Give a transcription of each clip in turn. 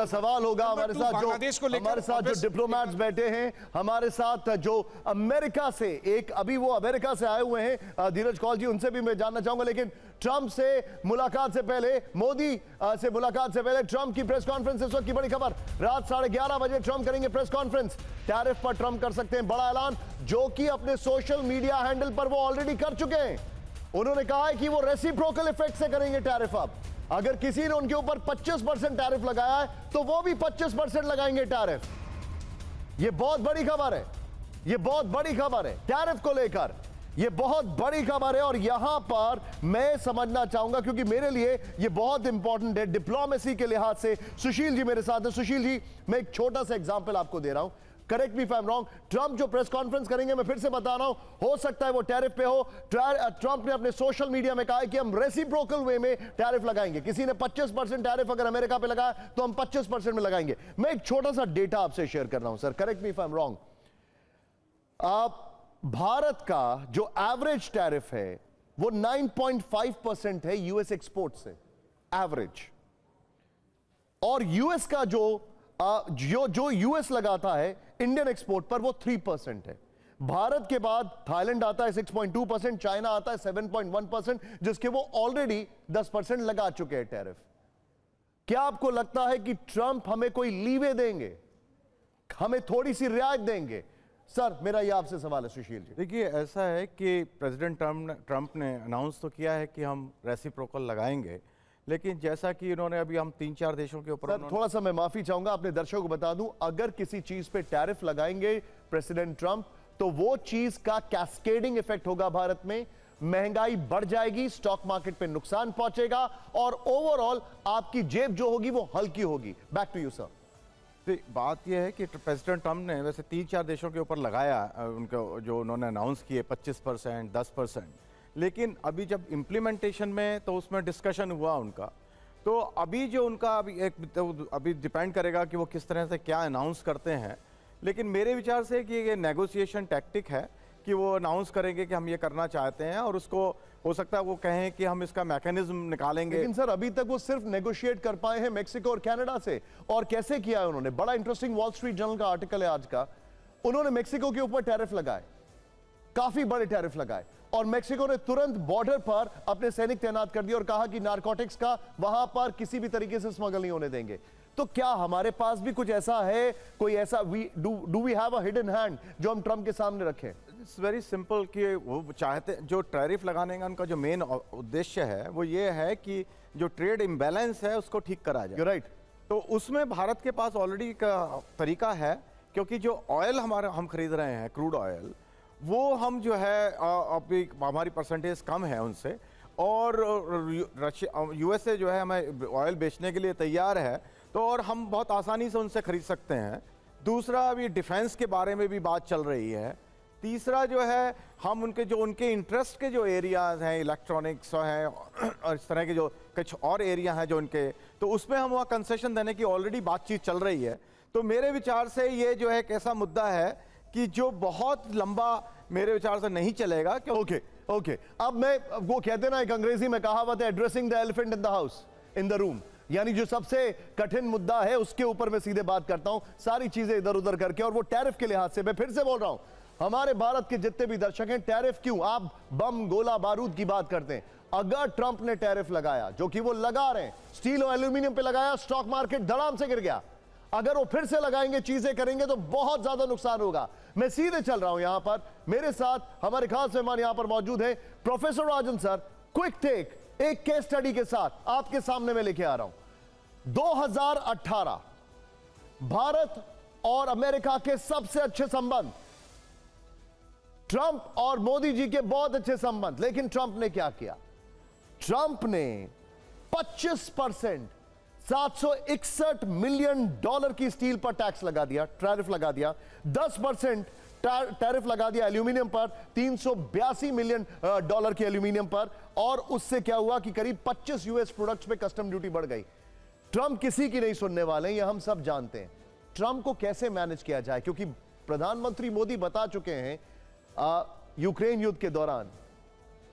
मेरा सवाल होगा हमारे साथ जो डिप्लोमेट्स बैठे हैं, हमारे साथ जो अमेरिका से अभी वो अमेरिका से आए हुए हैं धीरज कौल जी, उनसे भी मैं जानना चाहूंगा। लेकिन ट्रंप से मुलाकात से पहले, मोदी से मुलाकात से पहले ट्रंप की प्रेस कॉन्फ्रेंस, इस वक्त की बड़ी खबर, रात 11:30 बजे ट्रंप करेंगे प्रेस कॉन्फ्रेंस। टैरिफ पर ट्रंप कर सकते हैं बड़ा ऐलान, जो कि अपने सोशल मीडिया हैंडल पर वो ऑलरेडी कर चुके हैं। उन्होंने कहा है कि वो रेसिप्रोकल इफेक्ट से करेंगे टैरिफ। अब अगर किसी ने उनके ऊपर 25% टैरिफ लगाया है तो वो भी 25% लगाएंगे टैरिफ। ये बहुत बड़ी खबर है, ये बहुत बड़ी खबर है टैरिफ को लेकर, ये बहुत बड़ी खबर है। और यहां पर मैं समझना चाहूंगा, क्योंकि मेरे लिए ये बहुत इंपॉर्टेंट है डिप्लोमेसी के लिहाज से। सुशील जी मेरे साथ है। सुशील जी, मैं एक छोटा सा एग्जांपल आपको दे रहा हूं, correct me if I am wrong. Trump जो प्रेस कॉन्फ्रेंस करेंगे, मैं फिर से बता रहा हूं, हो सकता है वो टैरिफ पे हो। ट्रंप ने अपने सोशल मीडिया में कहा है कि हम रेसिप्रोकल वे में टैरिफ लगाएंगे। किसी ने 25% टैरिफ अगर अमेरिका पे लगाया तो हम 25% में लगाएंगे। मैं एक छोटा सा डेटा आपसे शेयर कर रहा हूं sir, correct me if I am wrong. Bharat का जो एवरेज टैरिफ है वो 9.5% है यूएस एक्सपोर्ट से, एवरेज। और यूएस का जो यूएस लगाता है इंडियन एक्सपोर्ट पर वो 3% है। भारत के बाद थाईलैंड आता है 6.2%, चाइना आता है 7.1%, जिसके वो ऑलरेडी 10% लगा चुके हैं टैरिफ। क्या आपको लगता है कि ट्रंप हमें कोई लीवे देंगे, हमें थोड़ी सी रियायत देंगे? सर मेरा ये आपसे सवाल है सुशील जी। देखिए, ऐसा है कि प्रेसिडेंट ट्रंप ने अनाउंस तो किया है कि हम रेसिप्रोकल लगाएंगे, लेकिन जैसा कि इन्होंने अभी हम 3-4 देशों के ऊपर, थोड़ा सा मैं माफी चाहूंगा, अपने दर्शकों को बता दूं, अगर किसी चीज पे टैरिफ लगाएंगे प्रेसिडेंट ट्रंप तो वो चीज का कैस्केडिंग इफेक्ट होगा भारत में, महंगाई बढ़ जाएगी, स्टॉक मार्केट पे नुकसान पहुंचेगा और ओवरऑल आपकी जेब जो होगी वो हल्की होगी। Back to you sir. बात यह है कि प्रेसिडेंट ट्रंप ने वैसे 3-4 देशों के ऊपर लगाया, उनको जो उन्होंने अनाउंस किए 25%, 10%, लेकिन अभी जब इम्प्लीमेंटेशन में तो उसमें डिस्कशन हुआ उनका, तो अभी जो उनका अभी डिपेंड करेगा कि वो किस तरह से क्या अनाउंस करते हैं। लेकिन मेरे विचार से कि ये नेगोशिएशन टैक्टिक है कि वो अनाउंस करेंगे कि हम ये करना चाहते हैं, और उसको हो सकता है वो कहें कि हम इसका मैकेनिज्म निकालेंगे। लेकिन सर अभी तक वो सिर्फ नेगोशिएट कर पाए हैं मेक्सिको और कनाडा से। और कैसे किया है उन्होंने? बड़ा इंटरेस्टिंग वॉल स्ट्रीट जर्नल का आर्टिकल है आज का, उन्होंने मेक्सिको के ऊपर टैरिफ लगाए, काफी बड़े टैरिफ लगाए, और मेक्सिको ने तुरंत बॉर्डर पर अपने सैनिक तैनात कर दिए और कहा कि नारकोटिक्स का वहां पर किसी भी तरीके से स्मगल नहीं होने देंगे। तो क्या हमारे पास भी कुछ ऐसा है, कोई ऐसा do we have a hidden hand जो हम ट्रंप के सामने रखें? इट्स वेरी सिंपल कि वो चाहते, जो टैरिफ लगाने का उनका जो मेन उद्देश्य है वो ये है कि जो ट्रेड इम्बैलेंस है उसको ठीक करा जाए। राइट। तो उसमें भारत के पास ऑलरेडी का तरीका है, क्योंकि जो ऑयल हम खरीद रहे हैं, क्रूड ऑयल, वो हम जो है अभी हमारी परसेंटेज कम है उनसे, और यूएसए जो है हमें ऑयल बेचने के लिए तैयार है, तो और हम बहुत आसानी से उनसे खरीद सकते हैं। दूसरा, अभी डिफेंस के बारे में भी बात चल रही है। तीसरा जो है, हम उनके इंटरेस्ट के जो एरियाज हैं, इलेक्ट्रॉनिक्स हैं और इस तरह के जो कुछ और एरिया हैं जो उनके, तो उसमें हम वहाँ कंसेशन देने की ऑलरेडी बातचीत चल रही है। तो मेरे विचार से ये जो है एक ऐसा मुद्दा है कि जो बहुत लंबा मेरे विचार से नहीं चलेगा। ओके। अब मैं, वो कहते ना, एक अंग्रेजी में कहावत है, addressing the elephant in the house, in the room, यानी जो सबसे कठिन मुद्दा है उसके ऊपर मैं सीधे बात करता हूं, सारी चीजें इधर उधर करके। और वो टैरिफ के लिहाज से मैं फिर से बोल रहा हूं, हमारे भारत के जितने भी दर्शक हैं, टैरिफ क्यों, आप बम गोला बारूद की बात करते हैं। अगर ट्रंप ने टैरिफ लगाया, जो कि वो लगा रहे हैं, स्टील और एल्यूमिनियम पे लगाया, स्टॉक मार्केट धड़ाम से गिर गया। अगर वो फिर से लगाएंगे, चीजें करेंगे, तो बहुत ज्यादा नुकसान होगा। मैं सीधे चल रहा हूं यहां पर, मेरे साथ हमारे खास मेहमान यहां पर मौजूद हैं, प्रोफेसर राजन सर। क्विक टेक, एक केस स्टडी के साथ आपके सामने मैं लेके आ रहा हूं। 2018 भारत और अमेरिका के सबसे अच्छे संबंध, ट्रंप और मोदी जी के बहुत अच्छे संबंध। लेकिन ट्रंप ने क्या किया? ट्रंप ने 25% $761 मिलियन की स्टील पर टैक्स लगा दिया, टैरिफ लगा दिया। 10% टैरिफ लगा दिया एल्यूमिनियम पर, $382 मिलियन की एल्यूमिनियम पर। और उससे क्या हुआ कि करीब 25 यूएस प्रोडक्ट्स पे कस्टम ड्यूटी बढ़ गई। ट्रंप किसी की नहीं सुनने वाले हैं, यह हम सब जानते हैं। ट्रंप को कैसे मैनेज किया जाए, क्योंकि प्रधानमंत्री मोदी बता चुके हैं यूक्रेन युद्ध के दौरान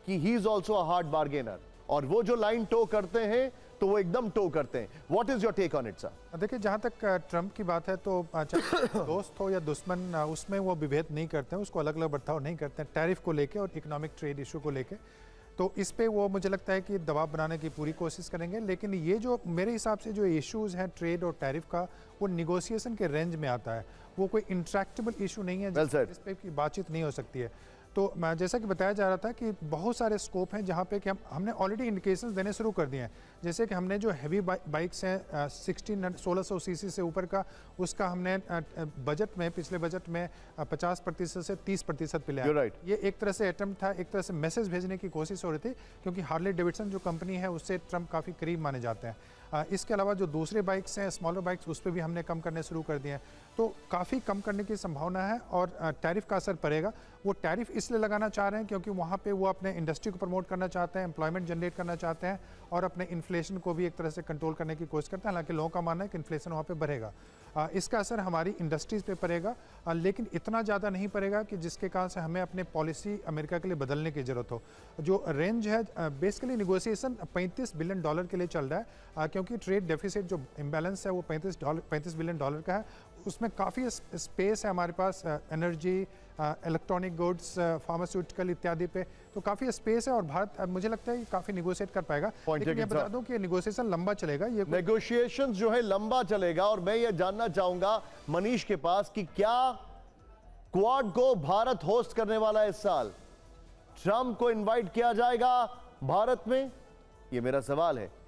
कि he is also a hard bargainer, और वो जो लाइन टो करते हैं तो वो एकदम टो करते हैं। What is your take on it sir? देखिए, जहाँ तक ट्रंप की बात है तो चाहे दोस्त हो या दुश्मन, उसमें वो विभेद नहीं करते हैं, उसको अलग अलग बर्ताव नहीं करते हैं टैरिफ को लेके और इकोनॉमिक ट्रेड इशू को लेके। तो इस पे वो मुझे लगता है कि दबाव बनाने की पूरी कोशिश करेंगे। लेकिन ये जो मेरे हिसाब से जो इश्यूज हैं ट्रेड और टैरिफ का, वो निगोशिएशन के रेंज में आता है। वो कोई इंट्रैक्टेबल इशू नहीं है जिस पे की बातचीत नहीं हो सकती है। तो मैं जैसा कि बताया जा रहा था कि बहुत सारे स्कोप हैं जहाँ पे कि हमने ऑलरेडी इंडिकेशंस देने शुरू कर दिए हैं। जैसे कि हमने जो हैवी बाइक्स हैं 1600 सीसी से ऊपर का, उसका हमने बजट में, पिछले बजट में 50% से 30% पे लिया। ये एक तरह से अटेम्प्ट था, एक तरह से मैसेज भेजने की कोशिश हो रही थी, क्योंकि हार्ले डेविडसन जो कंपनी है उससे ट्रंप काफ़ी करीब माने जाते हैं। इसके अलावा जो दूसरे बाइक्स हैं, स्मॉलर बाइक्स, उस पर भी हमने कम करने शुरू कर दिए हैं। तो काफ़ी कम करने की संभावना है और टैरिफ का असर पड़ेगा। वो टैरिफ इसलिए लगाना चाह रहे हैं क्योंकि वहाँ पे वो अपने इंडस्ट्री को प्रमोट करना चाहते हैं, एम्प्लॉयमेंट जनरेट करना चाहते हैं और अपने इन्फ्लेशन को भी एक तरह से कंट्रोल करने की कोशिश करते हैं। हालांकि लोगों का मानना है कि इन्फ्लेशन वहाँ पे बढ़ेगा। इसका असर हमारी इंडस्ट्रीज़ पे पड़ेगा, लेकिन इतना ज़्यादा नहीं पड़ेगा कि जिसके कारण से हमें अपने पॉलिसी अमेरिका के लिए बदलने की ज़रूरत हो। जो रेंज है बेसिकली निगोशिएशन $35 बिलियन के लिए चल रहा है, क्योंकि ट्रेड डेफिसिट जो इम्बैलेंस है वो $35 बिलियन का है। उसमें काफ़ी स्पेस है हमारे पास, एनर्जी, इलेक्ट्रॉनिक गुड्स, फार्मास्यूटिकल इत्यादि पे, तो काफ़ी स्पेस है और भारत मुझे लगता है कि काफ़ी निगोशिएट कर पाएगा। लेकिन ये बता दूं कि निगोशिएशन लंबा चलेगा। ये नेगोशिएशंस जो है लंबा चलेगा। और मैं ये जानना चाहूंगा मनीष के पास कि क्या क्वाड को भारत होस्ट करने वाला है इस साल? ट्रंप को इनवाइट किया जाएगा भारत में? ये मेरा सवाल है।